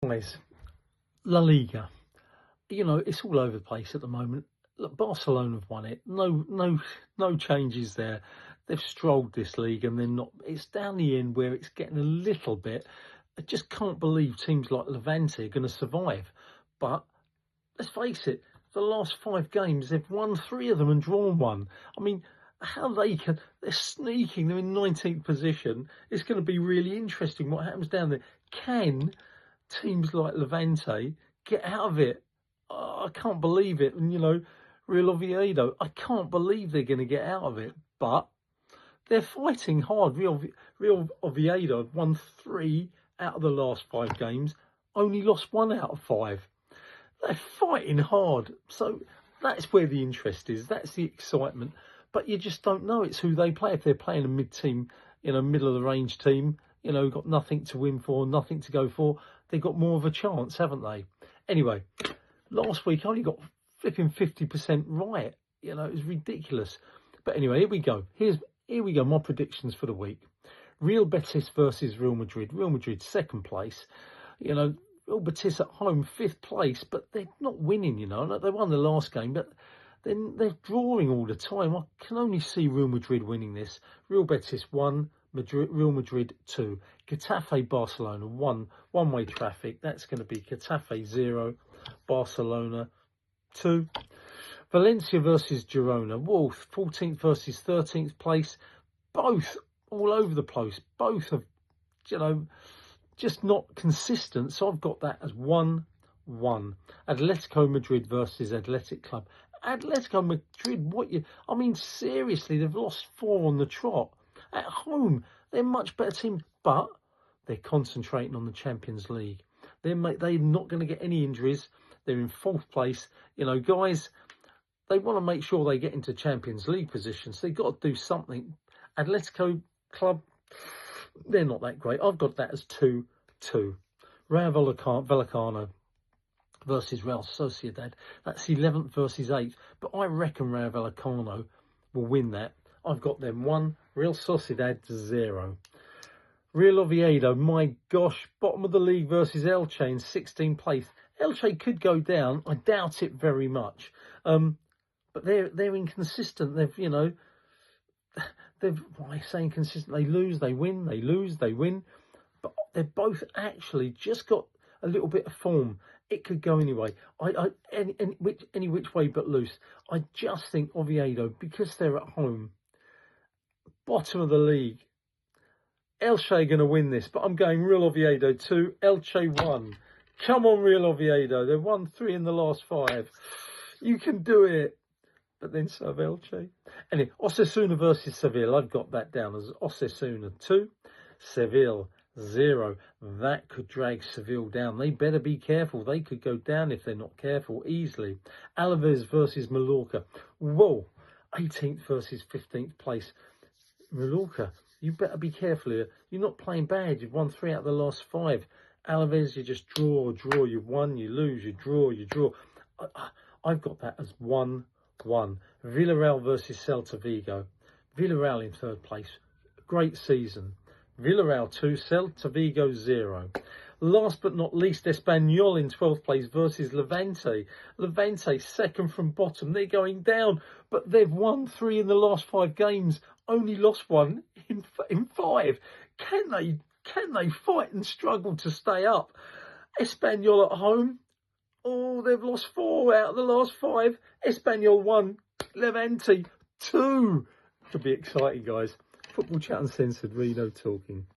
Guys, La Liga, it's all over the place at the moment. Look, Barcelona have won it. No changes there. They've strolled this league, and they're not. It's down the end where it's getting a little bit. I just can't believe teams like Levante are going to survive. But let's face it, the last 5 games they've won 3 of them and drawn 1. I mean, how they're sneaking. They're in 19th position. It's going to be really interesting what happens down there. Can teams like Levante get out of it? Oh, I can't believe it. And, Real Oviedo, I can't believe they're going to get out of it. But they're fighting hard. Real Oviedo have won 3 out of the last 5 games, only lost 1 out of 5. They're fighting hard. So that's where the interest is. That's the excitement. But you just don't know. It's who they play. If they're playing a mid-team, middle of the range team, got nothing to win for, nothing to go for, they've got more of a chance, haven't they? Anyway, last week I only got flipping 50% right. It was ridiculous. But anyway, here we go. Here we go, my predictions for the week. Real Betis versus Real Madrid. Real Madrid, 2nd place. Real Betis at home, 5th place, but they're not winning, They won the last game, but then they're drawing all the time. I can only see Real Madrid winning this. Real Betis 1, Real Madrid 2. Getafe Barcelona 1, one-way traffic. That's going to be Getafe 0, Barcelona 2. Valencia versus Girona. Wolf 14th versus 13th place. Both all over the place. Both have, just not consistent. So I've got that as 1-1. Atletico Madrid versus Athletic Club. Atletico Madrid, seriously, they've lost 4 on the trot. At home, they're a much better team, but they're concentrating on the Champions League. They're not going to get any injuries. They're in 4th place. Guys, they want to make sure they get into Champions League positions. They've got to do something. Atletico Club, they're not that great. I've got that as 2-2. Rayo Vallecano versus Real Sociedad. That's 11th versus 8th. But I reckon Rayo Vallecano will win that. I've got them 1, Real Sociedad 0. Real Oviedo, my gosh, bottom of the league versus Elche in 16th place. Elche could go down. I doubt it very much. But they're inconsistent. Why I say inconsistent? They lose, they win. They lose, they win. But they've both actually just got a little bit of form. It could go anyway. Any which way but loose. I just think Oviedo, because they're at home, bottom of the league, Elche are going to win this. But I'm going Real Oviedo 2, Elche 1. Come on, Real Oviedo. They've won 3 in the last 5. You can do it. But then so have Elche. Anyway, Osasuna versus Seville. I've got that down as Osasuna 2, Seville 0. That could drag Seville down. They better be careful. They could go down if they're not careful easily. Alaves versus Mallorca. Whoa, 18th versus 15th place. Mallorca, you better be careful here. You're not playing bad. You've won 3 out of the last 5. Alaves, you just draw. You've won, you lose, you draw. I've got that as 1-1. Villarreal versus Celta Vigo. Villarreal in 3rd place. Great season. Villarreal 2, Celta Vigo 0. Last but not least, Espanyol in 12th place versus Levante. Levante 2nd from bottom. They're going down, but they've won 3 in the last 5 games. Only lost 1 in 5. Can they fight and struggle to stay up? Espanyol at home. Oh, they've lost 4 out of the last 5. Espanyol 1, Levante 2. Could be exciting, guys. Football Chat Uncensored, Reno talking.